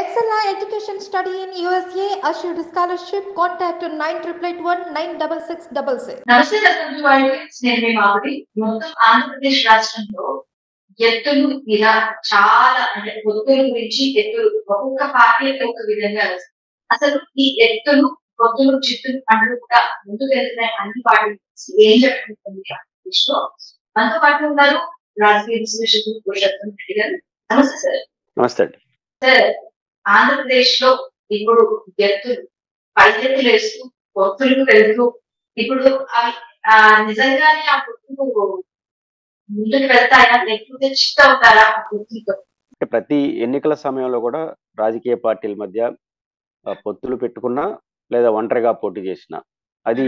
Excella Education Study in USA assured scholarship. Contact 9881 96666. నమస్తే రత్నజు voice నేను మీ మామిడి మొత్తం ఆంధ్రప్రదేశ్ రాష్ట్రంలో ఎత్తులు ఇలా చాలా అంటే పొత్తుల గురించి ఎత్తులు ఒక్కొక్క పార్టీ ఒక విధంగా వస్తుంది. అసలు ఈ ఎత్తులు పొత్తులు చిత్తులు అంటూ కూడా ముందుకు వెళ్తున్నాయి అన్ని పార్టీస్ ఏం జరుగుతుంది ఆంధ్రప్రదేశ్ లో. మనతో పాటు ఉన్నారు రాజకీయ విశ్లేషకులు పురుషోత్తం రెడ్డి గారు. నమస్తే సార్. నమస్తే అండి సార్, ఆంధ్రప్రదేశ్ లో ఇప్పుడు ఎత్తులు పైఎత్తులు వేస్తూ పొత్తులకు వెళ్తూ ఇప్పుడు అవి నిజంగానే ఆ పొత్తులు ముందుకు వెళ్తాయా లేకపోతే చిట్ అవుతారా ఆ పొత్తులతో? అంటే ప్రతి ఎన్నికల సమయంలో కూడా రాజకీయ పార్టీల మధ్య పొత్తులు పెట్టుకున్నా లేదా ఒంటరిగా పోటీ చేసినా అది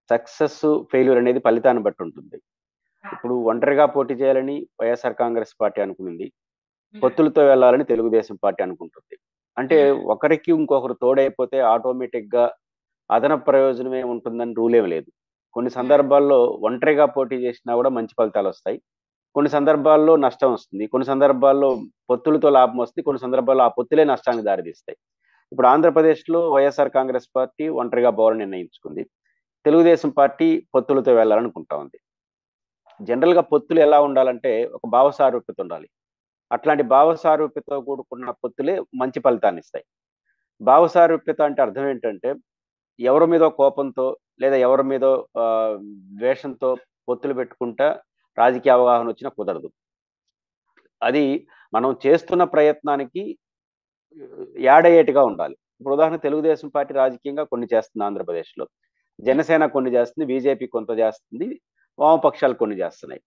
సక్సెస్ ఫెయిల్యూర్ అనేది ఫలితాన్ని బట్టి ఉంటుంది. ఇప్పుడు ఒంటరిగా పోటీ చేయాలని వైఎస్ఆర్ కాంగ్రెస్ పార్టీ అనుకునింది, పొత్తులతో వెళ్ళాలని తెలుగుదేశం పార్టీ అనుకుంటుంది. అంటే ఒకరికి ఇంకొకరు తోడైపోతే ఆటోమేటిక్ గా అదనపు ప్రయోజనమే ఉంటుందని రూల్ ఏం లేదు. కొన్ని సందర్భాల్లో ఒంటరిగా పోటీ చేసినా కూడా మంచి ఫలితాలు వస్తాయి, కొన్ని సందర్భాల్లో నష్టం వస్తుంది, కొన్ని సందర్భాల్లో పొత్తులతో లాభం వస్తుంది, కొన్ని సందర్భాల్లో ఆ పొత్తులే నష్టానికి దారితీస్తాయి. ఇప్పుడు ఆంధ్రప్రదేశ్లో వైఎస్ఆర్ కాంగ్రెస్ పార్టీ ఒంటరిగా పోవాలని నిర్ణయించుకుంది, తెలుగుదేశం పార్టీ పొత్తులతో వెళ్ళాలనుకుంటా ఉంది. జనరల్గా పొత్తులు ఎలా ఉండాలంటే ఒక భావసారూప్యత ఉండాలి. అట్లాంటి భావసారూప్యతతో కూడుకున్న పొత్తులే మంచి ఫలితాన్ని ఇస్తాయి. భావసారూప్యత అంటే అర్థం ఏంటంటే ఎవరి మీదో కోపంతో లేదా ఎవరి మీదో ద్వేషంతో పొత్తులు పెట్టుకుంటా రాజకీయ అవగాహన వచ్చినా కుదరదు. అది మనం చేస్తున్న ప్రయత్నానికి యాడ్ అయ్యేట్టుగా ఉండాలి. ఇప్పుడు ఉదాహరణ తెలుగుదేశం పార్టీ రాజకీయంగా కొన్ని చేస్తుంది ఆంధ్రప్రదేశ్లో, జనసేన కొన్ని చేస్తుంది, బీజేపీ కొంత చేస్తుంది, వామపక్షాలు కొన్ని చేస్తున్నాయి.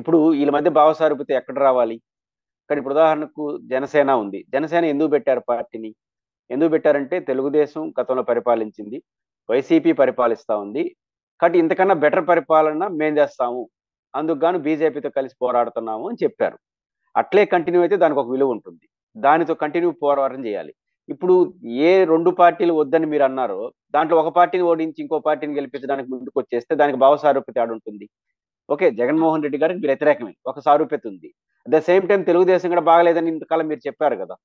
ఇప్పుడు వీళ్ళ మధ్య భావసారూప్యత ఎక్కడ రావాలి? కానీ ఇప్పుడు ఉదాహరణకు జనసేన ఉంది. జనసేన ఎందుకు పెట్టారు పార్టీని? ఎందుకు పెట్టారంటే తెలుగుదేశం గతంలో పరిపాలించింది, వైసీపీ పరిపాలిస్తూ ఉంది, కాబట్టి ఇంతకన్నా బెటర్ పరిపాలన మేం చేస్తాము, అందుకు గాను బీజేపీతో కలిసి పోరాడుతున్నాము అని చెప్పారు. అట్లే కంటిన్యూ అయితే దానికి ఒక విలువ ఉంటుంది, దానితో కంటిన్యూ పోరాటం చేయాలి. ఇప్పుడు ఏ రెండు పార్టీలు వద్దని మీరు అన్నారో దాంట్లో ఒక పార్టీని ఓడించి ఇంకో పార్టీని గెలిపించడానికి ముందుకు వచ్చేస్తే దానికి భావసారూప్యత ఆడు ఉంటుంది. ఓకే, జగన్మోహన్ రెడ్డి గారికి మీరు వ్యతిరేకమే, ఒక సారూప్యత ఉంది. At the same time Telugu Desam కూడా బాగలేదని ఇంతకాలం మీరు చెప్పారు కదా.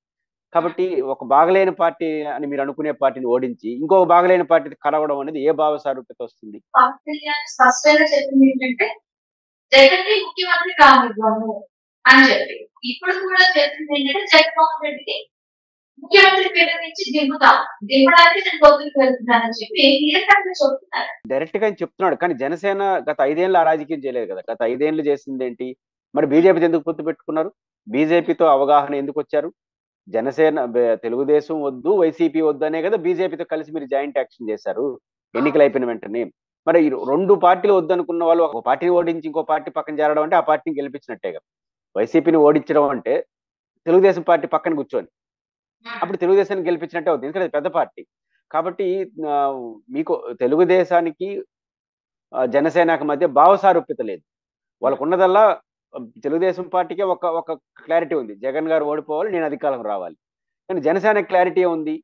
కాబట్టి ఒక బాగలేని పార్టీ అని మీరు అనుకునే పార్టీని ఓడించి ఇంకొక బాగలేని పార్టీ కలవడం అనేది ఏ భావ సారూప్యత వస్తుంది? పవన్ కళ్యాణ్ స్పష్టంగా చెప్పింది ఏంటంటే జగన్ ముఖ్యమంత్రి కానివ్వము అని చెప్పి, ఇప్పుడు కూడా చెప్పింది ఏంటంటే జగన్మోహన్ రెడ్డికి ముఖ్యమంత్రి పీఠ నుంచి దింపడానికి నేను పొత్తులకు వెళ్తున్నానని చెప్పి చెప్తున్నారు. డైరెక్ట్ గా చెప్తున్నాడు. కానీ జనసేన గత 5 ఏళ్ళు ఆ రాజకీయం చేయలేదు కదా. గత 5 ఏళ్ళు చేసింది ఏంటి? మరి బీజేపీతో ఎందుకు పొత్తు పెట్టుకున్నారు? బీజేపీతో అవగాహన ఎందుకు వచ్చారు? జనసేన తెలుగుదేశం వద్దు, వైసీపీ వద్దు అనే కదా బీజేపీతో కలిసి మీరు జాయింట్ యాక్షన్ చేశారు ఎన్నికలు అయిపోయిన వెంటనే. మరి ఈ రెండు పార్టీలు వద్దనుకున్న వాళ్ళు ఒక పార్టీని ఓడించి ఇంకో పార్టీ పక్కన చేరడం అంటే ఆ పార్టీని గెలిపించినట్టే కదా. వైసీపీని ఓడించడం అంటే తెలుగుదేశం పార్టీ పక్కన కూర్చొని అప్పుడు తెలుగుదేశాన్ని గెలిపించినట్టే అవుతుంది, ఎందుకంటే పెద్ద పార్టీ. కాబట్టి మీకు తెలుగుదేశానికి జనసేనకి మధ్య భావసారూప్యత లేదు. వాళ్ళకు ఉన్నదల్లా తెలుగుదేశం పార్టీకే ఒక ఒక క్లారిటీ ఉంది, జగన్ గారు ఓడిపోవాలి, నేను అధికారం రావాలి. కానీ జనసేన క్లారిటీ ఉంది,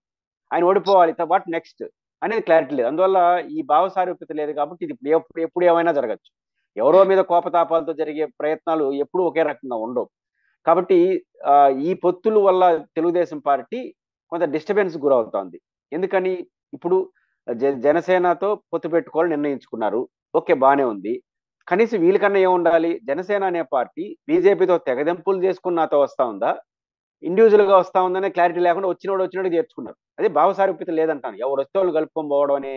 ఆయన ఓడిపోవాలి, వాట్ నెక్స్ట్ అనేది క్లారిటీ లేదు. అందువల్ల ఈ భావసారూప్యత లేదు కాబట్టి ఇది ఎప్పుడు ఏమైనా జరగచ్చు. ఎవరో మీద కోపతాపాలతో జరిగే ప్రయత్నాలు ఎప్పుడూ ఒకే రకంగా ఉండవు. కాబట్టి ఈ పొత్తుల వల్ల తెలుగుదేశం పార్టీ కొంత డిస్టర్బెన్స్ గురవుతోంది. ఎందుకని? ఇప్పుడు జనసేనతో పొత్తు పెట్టుకోవాలని నిర్ణయించుకున్నారు, ఓకే బానే ఉంది. కనీసం వీళ్ళకన్నా ఏముండాలి? జనసేన అనే పార్టీ బీజేపీతో తెగదెంపులు చేసుకుని నాతో వస్తా ఉందా, ఇండివిజువల్ గా వస్తా ఉందనే క్లారిటీ లేకుండా వచ్చినోడు చేర్చుకున్నారు. అదే భావసారూప్యత లేదంటాను. ఎవరు వస్తే వాళ్ళు కలుపుకొని పోవడం అనే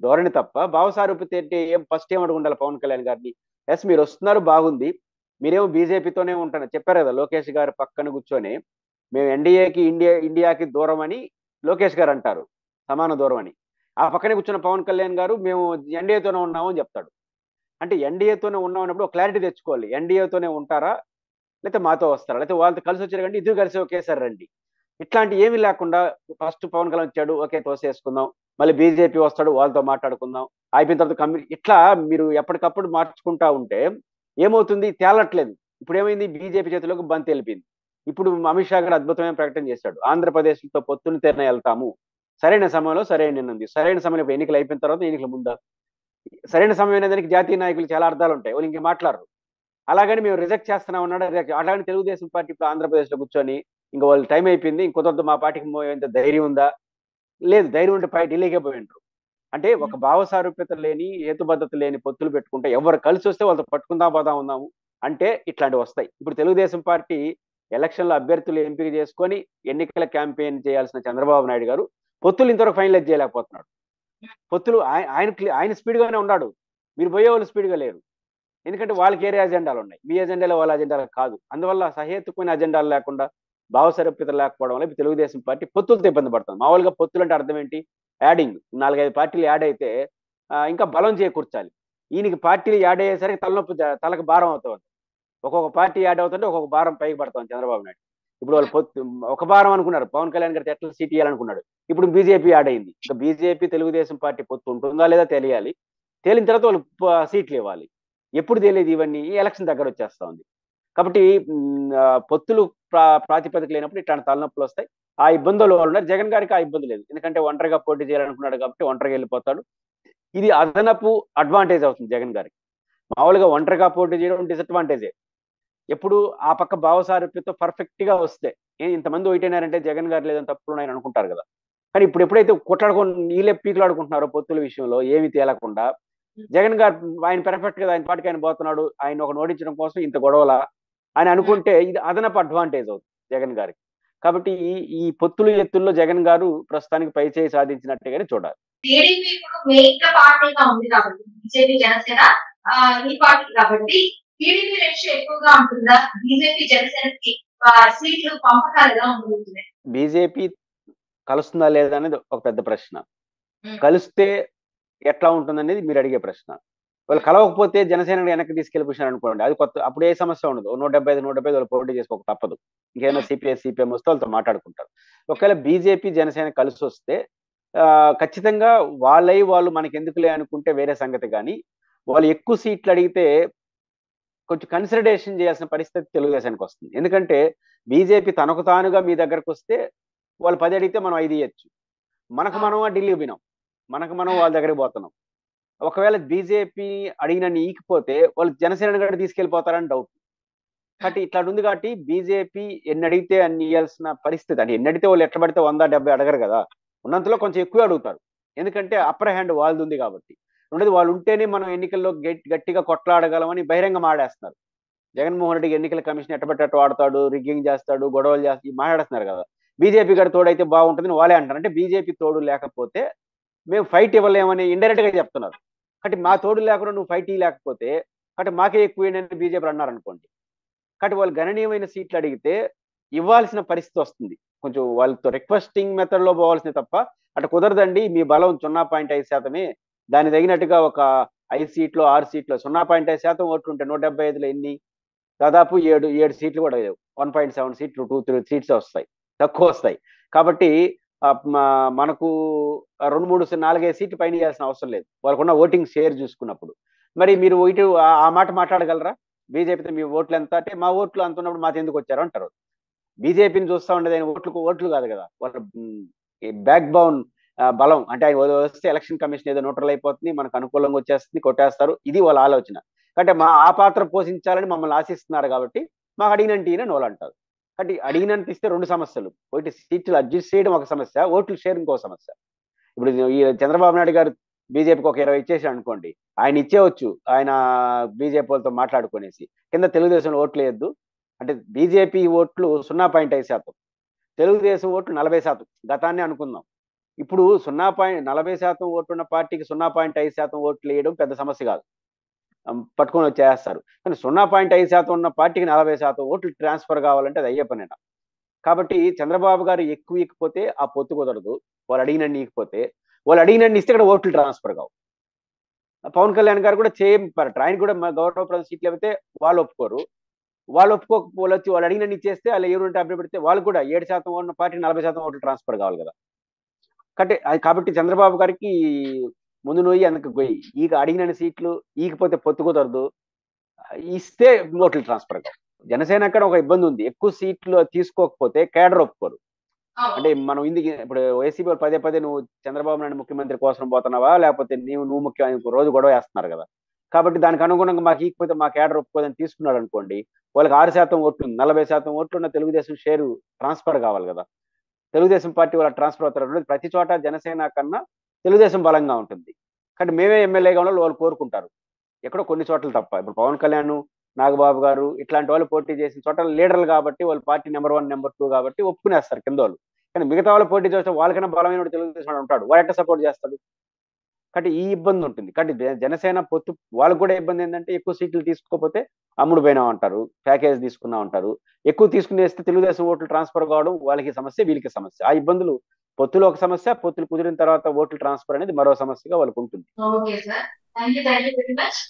ధోరణి తప్ప భావసారూప్యత అంటే ఫస్ట్ ఏం అడుగుండాలి పవన్ కళ్యాణ్ గారిని? ఎస్ మీరు వస్తున్నారు బాగుంది, మీరేమో బీజేపీతోనే ఉంటాను చెప్పారు కదా. లోకేష్ గారు పక్కన కూర్చొని మేము ఇండియాకి దూరం అని లోకేష్ గారు అంటారు, సమాన దూరం అని. ఆ పక్కనే కూర్చున్న పవన్ కళ్యాణ్ గారు మేము ఎన్డీఏతోనే ఉన్నాము అని చెప్తాడు. అంటే ఎన్డీఏతోనే ఉన్నామన్నప్పుడు ఒక క్లారిటీ తెచ్చుకోవాలి, ఎన్డీఏతోనే ఉంటారా లేకపోతే మాతో వస్తారా, లేకపోతే వాళ్ళతో కలిసి వచ్చారు కంటే ఇద్దరు కలిసి ఒకేసారి రండి. ఇట్లాంటి ఏమీ లేకుండా ఫస్ట్ పవన్ కళ్యాణ్ వచ్చాడు, ఓకే తోసేసుకుందాం, మళ్ళీ బీజేపీ వస్తాడు వాళ్ళతో మాట్లాడుకుందాం, అయిపోయిన తర్వాత ఇట్లా మీరు ఎప్పటికప్పుడు మార్చుకుంటా ఉంటే ఏమవుతుంది? తేలట్లేదు. ఇప్పుడు ఏమైంది? బీజేపీ చేతిలోకి బంతి వెళ్ళిపోయింది. ఇప్పుడు అమిత్ షా గారు అద్భుతమైన ప్రకటన చేశాడు, ఆంధ్రప్రదేశ్తో పొత్తుని తెరన వెళ్తాము, సరైన సమయంలో సరైన నిర్ణయం. సరైన సమయంలో ఎన్నికలు అయిపోయిన తర్వాత ఎన్నికల ముందా? సరైన సమయం అనేదానికి జాతీయ నాయకులు చాలా అర్థాలు ఉంటాయి, వాళ్ళు ఇంక మాట్లాడరు. అలాగని మేము రిజెక్ట్ చేస్తున్నాం అన్నాడు. అలాగని తెలుగుదేశం పార్టీ ఇప్పుడు ఆంధ్రప్రదేశ్లో కూర్చొని ఇంకా వాళ్ళు టైం అయిపోయింది, ఇంకొంత మా పార్టీకి ఎంత ధైర్యం ఉందా? లేదు, ధైర్యం ఉంటే ఢిల్లీకే పోయి ఉంటారు. అంటే ఒక భావ సారూప్యత లేని, హేతుబద్ధత లేని పొత్తులు పెట్టుకుంటే ఎవరు కలిసి వస్తే వాళ్ళతో పట్టుకుందాం పోదాం ఉన్నాము అంటే ఇట్లాంటివి వస్తాయి. ఇప్పుడు తెలుగుదేశం పార్టీ ఎలక్షన్లో అభ్యర్థులు ఎంపిక చేసుకొని ఎన్నికల క్యాంపెయిన్ చేయాల్సిన చంద్రబాబు నాయుడు గారు పొత్తులు ఇంతవరకు ఫైనలైజ్ చేయలేకపోతున్నాడు. పొత్తులు ఆయన స్పీడ్ గానే ఉన్నాడు, మీరు పోయే వాళ్ళు స్పీడ్ గా లేరు. ఎందుకంటే వాళ్ళకి ఏరే అజెండాలు ఉన్నాయి, మీ అజెండాలో వాళ్ళ అజెండాలు కాదు. అందువల్ల సహేతుకమైన అజెండాలు లేకుండా, భావ సారూప్యత లేకపోవడం వల్ల తెలుగుదేశం పార్టీ పొత్తులతో ఇబ్బంది పడుతుంది. మామూలుగా పొత్తులు అంటే అర్థం ఏంటి? యాడింగ్, 4-5 పార్టీలు యాడ్ అయితే ఇంకా బలం చేకూర్చాలి. ఈయనకి పార్టీలు యాడ్ అయ్యేసరికి తలనొప్పి, తలకు భారం అవుతుంది. ఒక్కొక్క పార్టీ యాడ్ అవుతుంటే ఒక్కొక్క భారం పైకి పడతాం చంద్రబాబు నాయుడు. ఇప్పుడు వాళ్ళు ఒక భారం అనుకున్నారు, పవన్ కళ్యాణ్ గారికి ఎట్లా సీట్ ఇవ్వాలనుకున్నాడు. ఇప్పుడు బీజేపీ యాడ్ అయింది. ఇంకా బీజేపీ తెలుగుదేశం పార్టీ పొత్తు ఉంటుందా లేదా తెలియాలి. తేలిన తర్వాత వాళ్ళు సీట్లు ఇవ్వాలి. ఎప్పుడు తెలియదు ఇవన్నీ, ఈ ఎలక్షన్ దగ్గర వచ్చేస్తా ఉంది. కాబట్టి పొత్తులు ప్రాతిపదిక లేనప్పుడు ఇట్లాంటి తలనొప్పులు వస్తాయి. ఆ ఇబ్బందులు వాళ్ళు ఉన్నారు. జగన్ గారికి ఆ ఇబ్బంది లేదు, ఎందుకంటే ఒంటరిగా పోటీ చేయాలనుకున్నాడు కాబట్టి ఒంటరిగా వెళ్ళిపోతాడు. ఇది అదనపు అడ్వాంటేజ్ అవుతుంది జగన్ గారికి. మామూలుగా ఒంటరిగా పోటీ చేయడం డిసడ్వాంటేజే. ఎప్పుడు ఆ పక్క భావ సారూప్యతో పర్ఫెక్ట్ గా వస్తే, ఇంతమంది ఒకటైనారంటే జగన్ గారు లేదని తప్పులు ఉన్నాయని అనుకుంటారు కదా. కానీ ఇప్పుడు ఎప్పుడైతే కొట్లాడుకొని నీళ్ళే పీకులాడుకుంటున్నారో పొత్తుల విషయంలో ఏమి తేలకుండా, జగన్ గారు ఆయన పెర్ఫెక్ట్ గా ఆయన పాటికి ఆయన పోతున్నాడు, ఆయన ఒక ఓడించడం కోసం ఇంత గొడవల అని అనుకుంటే ఇది అదనపు అడ్వాంటేజ్ అవుతుంది జగన్ గారికి. కాబట్టి ఈ పొత్తులు ఎత్తుల్లో జగన్ గారు ప్రస్తుతానికి పై చేయి సాధించినట్టుగానే చూడాలి. టీడీపీ ఇప్పుడు మెయిన్ పార్టీగా ఉంది కాబట్టి, బీజేపీ జనసేన ఈ పార్టీ కాబట్టి టీడీపీ రేషియో ఎక్కువగా ఉంటుందా? బీజేపీ జనసేనకి సీట్లు పంపకాలుగా ఉంటుంది. బీజేపీ కలుస్తుందా లేదా అనేది ఒక పెద్ద ప్రశ్న. కలిస్తే ఎట్లా ఉంటుందనేది మీరు అడిగే ప్రశ్న. వాళ్ళు కలవకపోతే జనసేన వెనక్కి తీసుకెళ్ళిపోయినారు అనుకోండి, అది కొత్త, అప్పుడు ఏ సమస్య ఉండదు. 175 వాళ్ళు పోటీ చేసుకోక తప్పదు. ఇంకేమైనా సిపిఎం వస్తే వాళ్ళతో మాట్లాడుకుంటారు. ఒకవేళ బీజేపీ జనసేన కలిసి వస్తే ఖచ్చితంగా వాళ్ళు మనకి ఎందుకులే అనుకుంటే వేరే సంగతి. కానీ వాళ్ళు ఎక్కువ సీట్లు అడిగితే కొంచెం కన్సిడరేషన్ చేయాల్సిన పరిస్థితి తెలుగుదేశానికి వస్తుంది. ఎందుకంటే బీజేపీ తనకు తానుగా మీ దగ్గరకు వస్తే వాళ్ళు 10 అడిగితే మనం 5 ఇవ్వచ్చు. మనం ఢిల్లీ పోయినాం, మనం వాళ్ళ దగ్గరికి పోతున్నాం. ఒకవేళ బీజేపీ అడిగినన్ని ఈకపోతే వాళ్ళు జనసేన గడ్డ తీసుకెళ్ళిపోతారని డౌట్. కాబట్టి ఇట్లా ఉంది. కాబట్టి బీజేపీ ఎన్ని అడిగితే అన్ని ఇవ్వాల్సిన పరిస్థితి. అంటే ఎన్ని అడిగితే వాళ్ళు ఎట్లా పడితే 170 అడగరు కదా, ఉన్నంతలో కొంచెం ఎక్కువ అడుగుతారు. ఎందుకంటే అప్పర్ హ్యాండ్ వాళ్ళది ఉంది కాబట్టి. రెండోది, వాళ్ళు ఉంటేనే మనం ఎన్నికల్లో గట్టిగా కొట్లాడగలమని బహిరంగ మాడేస్తున్నారు. జగన్మోహన్ రెడ్డికి ఎన్నికల కమిషన్ ఎట్టబెట్టట్టు వాడతాడు, రిగ్గింగ్ చేస్తాడు, గొడవలు చేస్తాడు, మాట్లాడుతున్నారు కదా. బీజేపీ గారి తోడైతే బాగుంటుందని వాళ్ళే అంటారు. అంటే బీజేపీ తోడు లేకపోతే మేము ఫైట్ ఇవ్వలేమని ఇండైరెక్ట్ గా చెప్తున్నారు. కాబట్టి మా తోడు లేకుండా నువ్వు ఫైట్ ఇవ్వలేకపోతే కాబట్టి మాకే ఎక్కువ అని బీజేపీ అన్నారు అనుకోండి. కాబట్టి వాళ్ళు గణనీయమైన సీట్లు అడిగితే ఇవ్వాల్సిన పరిస్థితి వస్తుంది. కొంచెం వాళ్ళతో రిక్వెస్టింగ్ మెథడ్ లో పోవాల్సింది తప్ప అటు కుదరదండి, మీ బలం 0.5%, దాని తగినట్టుగా ఒక 5 సీట్లు 6 సీట్లు 0.5% ఓట్లు ఉంటే 175లో ఎన్ని, దాదాపు 7 సీట్లు కూడా లేవు. 1.7 సీట్లు 2-3 సీట్స్ వస్తాయి, తక్కువ వస్తాయి. కాబట్టి మనకు 2-3-4-5 సీట్లు పైన ఇవ్వాల్సిన అవసరం లేదు వాళ్ళకున్న ఓటింగ్ షేర్ చూసుకున్నప్పుడు. మరి మీరు ఇటు ఆ మాట మాట్లాడగలరా? బీజేపీతో మీ ఓట్లు ఎంత అంటే, మా ఓట్లు అంత ఉన్నప్పుడు మాకు ఎందుకు వచ్చారు అంటారు. బీజేపీని చూస్తా ఉండేది ఆయన ఓట్లు కాదు కదా, వాళ్ళ బ్యాక్ బౌన్ బలం. అంటే ఆయన వస్తే ఎలక్షన్ కమిషన్ ఏదో న్యూట్రల్ అయిపోతుంది, మనకు అనుకూలంగా వచ్చేస్తుంది, కొట్టేస్తారు, ఇది వాళ్ళ ఆలోచన. అంటే ఆ పాత్ర పోషించాలని మమ్మల్ని ఆశిస్తున్నారు కాబట్టి మాకు అడిగినంటే వాళ్ళు అంటారు. కాబట్టి అడిగినంత ఇస్తే 2 సమస్యలు. ఒకటి, సీట్లు అడ్జస్ట్ చేయడం ఒక సమస్య, ఓట్లు షేర్ ఇంకో సమస్య. ఇప్పుడు ఈ చంద్రబాబు నాయుడు గారు బీజేపీకి ఒక 20 ఇచ్చేసాడు అనుకోండి, ఆయన ఇచ్చేవచ్చు, ఆయన బీజేపీ వాళ్ళతో మాట్లాడుకునేసి కింద తెలుగుదేశం ఓట్లు వేయద్దు అంటే బీజేపీ ఓట్లు 0.5%, తెలుగుదేశం ఓట్లు 40%. గతాన్ని అనుకుందాం. ఇప్పుడు 0.40% ఓట్లున్న పార్టీకి 0.5% ఓట్లు వేయడం పెద్ద సమస్య కాదు, పట్టుకొని వచ్చేస్తారు. కానీ 0.5% ఉన్న పార్టీకి 40% ఓట్లు ట్రాన్స్ఫర్ కావాలంటే అది అయ్యే పనేనా. కాబట్టి చంద్రబాబు గారు ఎక్కువ ఇకపోతే ఆ పొత్తు కుదరదు, వాళ్ళు అడిగినన్ని ఇకపోతే. వాళ్ళు అడిగినన్ని ఇస్తే ఇక్కడ ఓట్లు ట్రాన్స్ఫర్ కావు. పవన్ కళ్యాణ్ గారు కూడా సేమ్ ఆయన కూడా గౌరవ సీట్లు లేకపోతే వాళ్ళు ఒప్పుకోరు. వాళ్ళు ఒప్పుకోకపోతే వచ్చి వాళ్ళు అడిగినన్ని ఇచ్చేస్తే వాళ్ళు ఎవరు అభిప్రాయ పెడితే వాళ్ళు కూడా 7% ఉన్న పార్టీకి 40% ఓట్లు ట్రాన్స్ఫర్ కావాలి కదా. కాబట్టి చంద్రబాబు గారికి ముందు నొయ్యి అందుకు గొయ్యి. ఈక అడిగిన సీట్లు ఈకపోతే పొత్తు కుదరదు, ఇస్తే ఓట్లు ట్రాన్స్ఫర్ కావు. జనసేన అక్కడ ఒక ఇబ్బంది ఉంది, ఎక్కువ సీట్లు తీసుకోకపోతే కేడర్ ఒప్పుకోరు. అంటే మనం ఇప్పుడు వైసీపీ పదే నువ్వు చంద్రబాబు నాయుడు ముఖ్యమంత్రి కోసం పోతున్నావా, లేకపోతే నువ్వు ముఖ్యమంత్రి రోజు గొడవ వేస్తున్నారు కదా. కాబట్టి దానికి అనుగుణంగా మాకు ఇకపోతే మా కేడర్ ఒప్పుకోదని తీసుకున్నాడు అనుకోండి, వాళ్ళకి 6% ఓట్లు 40% ఓట్లు ఉన్న తెలుగుదేశం షేరు ట్రాన్స్ఫర్ కావాలి కదా. తెలుగుదేశం పార్టీ వాళ్ళ ట్రాన్స్ఫర్ అవుతారు. ప్రతి చోట జనసేన కన్నా తెలుగుదేశం బలంగా ఉంటుంది. కానీ మేమే ఎమ్మెల్యేగా ఉన్న వాళ్ళు కోరుకుంటారు, ఎక్కడో కొన్ని చోట్ల తప్ప. ఇప్పుడు పవన్ కళ్యాణ్, నాగబాబు గారు ఇట్లాంటి వాళ్ళు పోటీ చేసిన చోట లీడర్లు కాబట్టి, వాళ్ళు పార్టీ నెంబర్ 1 నెంబర్ 2 కాబట్టి ఒప్పుకునేస్తారు కింద వాళ్ళు. కానీ మిగతా వాళ్ళు పోటీ చేస్తే వాళ్ళకన్నా బలమైన తెలుగుదేశం వాడు ఉంటాడు, వాడు ఎట్లా సపోర్ట్ చేస్తాడు? కాబట్టి ఈ ఇబ్బంది ఉంటుంది. కాబట్టి జనసేన పొత్తు వాళ్ళకు కూడా ఇబ్బంది ఏంటంటే, ఎక్కువ సీట్లు తీసుకోకపోతే అమ్ముడు పోయినాం అంటారు, ప్యాకేజ్ తీసుకున్నాం అంటారు. ఎక్కువ తీసుకునేస్తే తెలుగుదేశం ఓట్లు ట్రాన్స్ఫర్ కావడం వాళ్ళకి సమస్య, వీళ్ళకి సమస్య. ఆ ఇబ్బందులు పొత్తులో ఒక సమస్య, పొత్తులు కుదిరిన తర్వాత ఓట్లు ట్రాన్స్ఫర్ అనేది మరో సమస్యగా వాళ్ళకు ఉంటుంది. Okay sir, thank you very much.